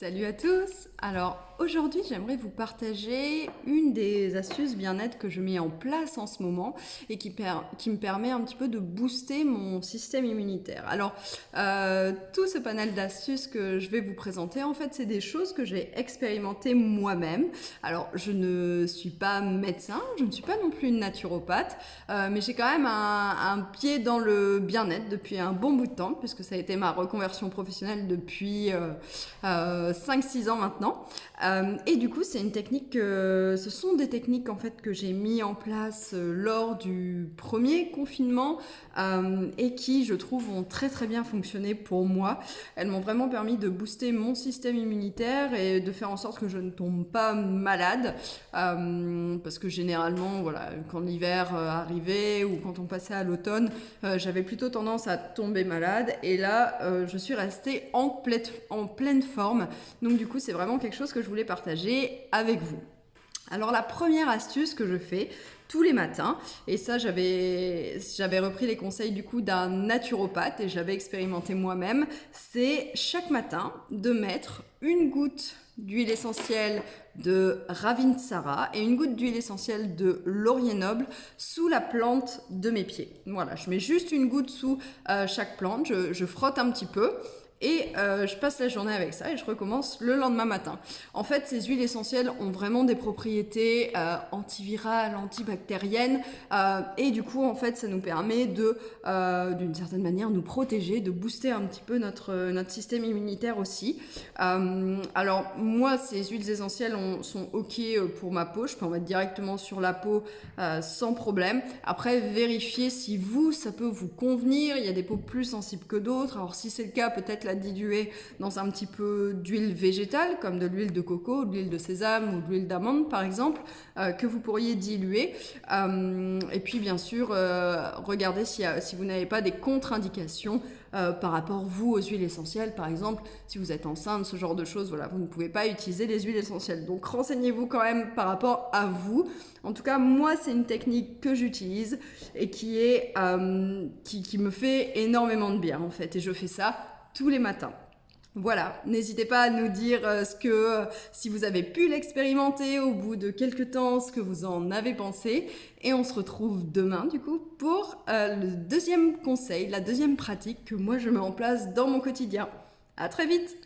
Salut à tous! Alors aujourd'hui j'aimerais vous partager une des astuces bien-être que je mets en place en ce moment et qui me permet un petit peu de booster mon système immunitaire. Alors tout ce panel d'astuces que je vais vous présenter, en fait c'est des choses que j'ai expérimentées moi-même. Alors je ne suis pas médecin, je ne suis pas non plus une naturopathe, mais j'ai quand même un pied dans le bien-être depuis un bon bout de temps puisque ça a été ma reconversion professionnelle depuis 5-6 ans maintenant. Et du coup, ce sont des techniques en fait que j'ai mis en place lors du premier confinement et qui, je trouve, ont très très bien fonctionné pour moi. Elles m'ont vraiment permis de booster mon système immunitaire et de faire en sorte que je ne tombe pas malade. Parce que généralement, voilà, quand l'hiver arrivait ou quand on passait à l'automne, j'avais plutôt tendance à tomber malade. Et là, je suis restée en pleine forme. Donc du coup, c'est vraiment quelque chose que je voulais partager avec vous. Alors la première astuce que je fais tous les matins, et ça j'avais repris les conseils du coup d'un naturopathe et je l'avais expérimenté moi-même, c'est chaque matin de mettre une goutte d'huile essentielle de Ravinsara et une goutte d'huile essentielle de laurier noble sous la plante de mes pieds. Voilà, je mets juste une goutte sous chaque plante, je frotte un petit peu. Et je passe la journée avec ça et je recommence le lendemain matin. En fait, ces huiles essentielles ont vraiment des propriétés antivirales, antibactériennes. Et du coup, en fait, ça nous permet d'une certaine manière, nous protéger, de booster un petit peu notre système immunitaire aussi. Alors, moi, ces huiles essentielles sont OK pour ma peau. Je peux en mettre directement sur la peau sans problème. Après, vérifiez si ça peut vous convenir. Il y a des peaux plus sensibles que d'autres. Alors, si c'est le cas, peut-être la diluer dans un petit peu d'huile végétale, comme de l'huile de coco, de l'huile de sésame ou de l'huile d'amande par exemple, que vous pourriez diluer. Et puis bien sûr, regardez si vous n'avez pas des contre-indications par rapport vous aux huiles essentielles. Par exemple, si vous êtes enceinte, ce genre de choses, voilà, vous ne pouvez pas utiliser les huiles essentielles. Donc renseignez-vous quand même par rapport à vous. En tout cas, moi, c'est une technique que j'utilise et qui me fait énormément de bien en fait. Et je fais ça tous les matins. Voilà, n'hésitez pas à nous dire si vous avez pu l'expérimenter au bout de quelques temps, ce que vous en avez pensé. Et on se retrouve demain du coup pour le deuxième conseil, la deuxième pratique que moi je mets en place dans mon quotidien. À très vite!